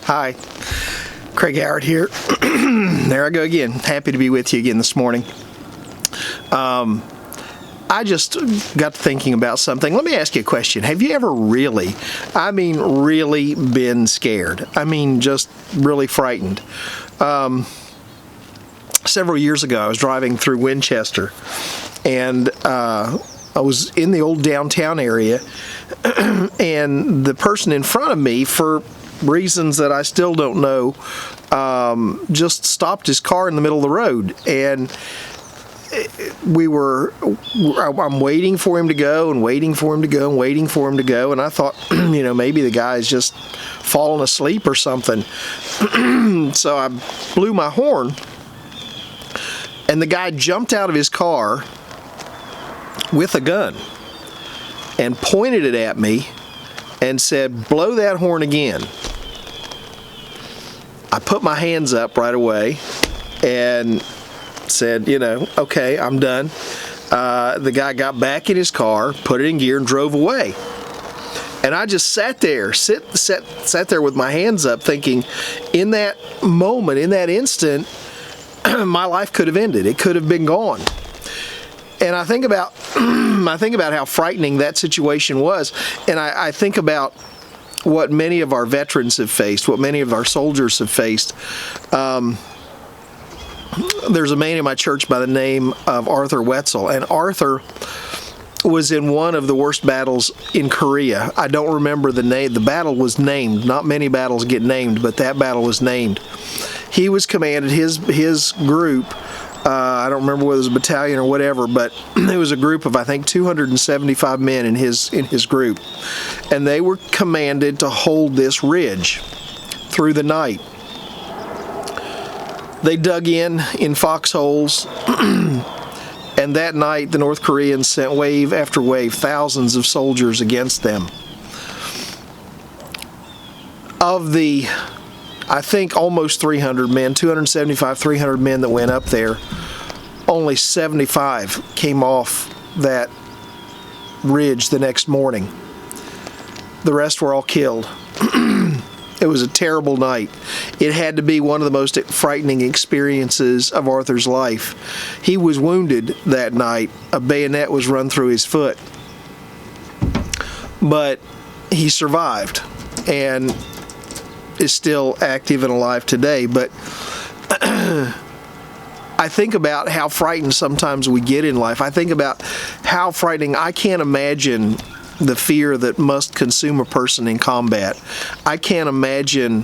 Hi, Craig Howard here. There I go again. Happy to be with you again this morning. I just got thinking about something. Let me ask you a question. Have you ever really been scared? Just really frightened. Several years ago, I was driving through Winchester, and I was in the old downtown area, and the person in front of me, for reasons that I still don't know, just stopped his car in the middle of the road, and I'm waiting for him to go and waiting for him to go and waiting for him to go, and I thought, maybe the guy's just fallen asleep or something. So I blew my horn, and the guy jumped out of his car with a gun and pointed it at me and said, "Blow that horn again." I put my hands up right away and said, okay, I'm done. The guy got back in his car, put it in gear, and drove away. And I just sat there with my hands up, thinking, in that moment, in that instant, my life could have ended. It could have been gone. And I think about how frightening that situation was, and I think about what many of our veterans have faced, what many of our soldiers have faced. There's a man in my church by the name of Arthur Wetzel, and Arthur was in one of the worst battles in Korea. I don't remember the name. The battle was named. Not many battles get named, but that battle was named. He was commanded, his group, I don't remember whether it was a battalion or whatever, but it was a group of, I think, 275 men in his group. And they were commanded to hold this ridge through the night. They dug in foxholes, and that night the North Koreans sent wave after wave, thousands of soldiers against them. Of the, I think, almost 300 men, 275, 300 men that went up there, only 75 came off that ridge the next morning. The rest were all killed. It was a terrible night. It had to be one of the most frightening experiences of Arthur's life. He was wounded that night. A bayonet was run through his foot. But he survived and is still active and alive today. But I think about how frightened sometimes we get in life. I think about how frightening. I can't imagine the fear that must consume a person in combat. I can't imagine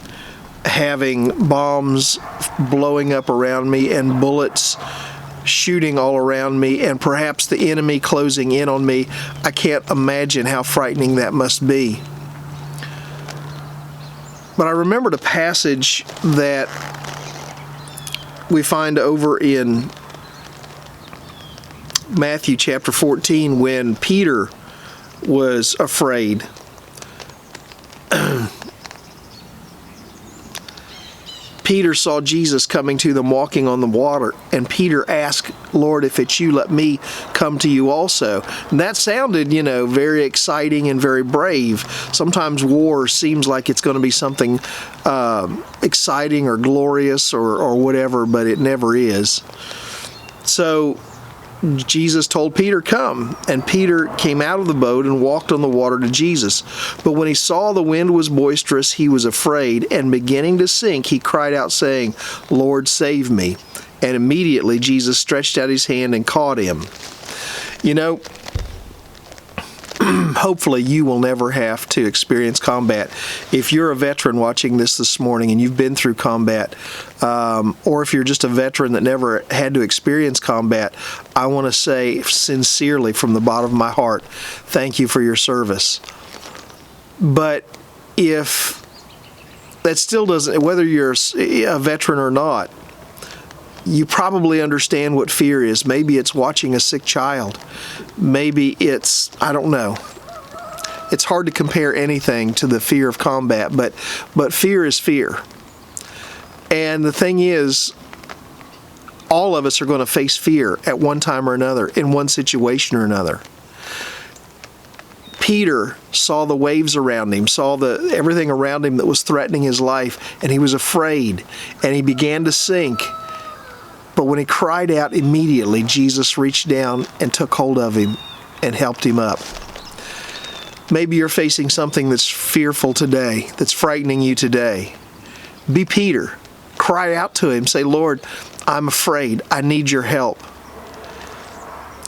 having bombs blowing up around me and bullets shooting all around me and perhaps the enemy closing in on me. I can't imagine how frightening that must be. But I remembered a passage that we find over in Matthew chapter 14 when Peter was afraid. Peter saw Jesus coming to them walking on the water, and Peter asked, "Lord, if it's you, let me come to you also." And that sounded, very exciting and very brave. Sometimes war seems like it's going to be something exciting or glorious or whatever, but it never is. So Jesus told Peter, "Come." And Peter came out of the boat and walked on the water to Jesus. But when he saw the wind was boisterous, he was afraid, and beginning to sink, he cried out, saying, "Lord, save me." And immediately Jesus stretched out his hand and caught him. Hopefully you will never have to experience combat. If you're a veteran watching this morning and you've been through combat, or if you're just a veteran that never had to experience combat, I want to say sincerely from the bottom of my heart, thank you for your service. But if that still doesn't, whether you're a veteran or not, you probably understand what fear is. Maybe it's watching a sick child. Maybe it's, I don't know. It's hard to compare anything to the fear of combat, but fear is fear. And the thing is, all of us are going to face fear at one time or another, in one situation or another. Peter saw the waves around him, saw everything around him that was threatening his life, and he was afraid, and he began to sink. But when he cried out, immediately Jesus reached down and took hold of him and helped him up. Maybe you're facing something that's fearful today, that's frightening you today. Be Peter. Cry out to him. Say, Lord, I'm afraid. I need your help.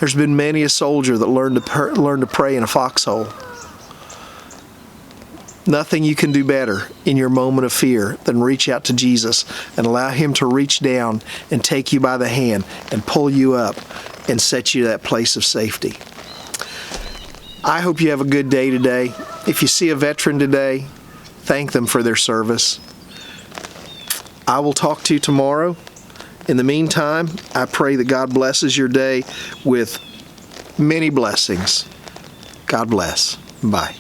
There's been many a soldier that learned to pray in a foxhole. Nothing you can do better in your moment of fear than reach out to Jesus and allow him to reach down and take you by the hand and pull you up and set you to that place of safety. I hope you have a good day today. If you see a veteran today, thank them for their service. I will talk to you tomorrow. In the meantime, I pray that God blesses your day with many blessings. God bless. Bye.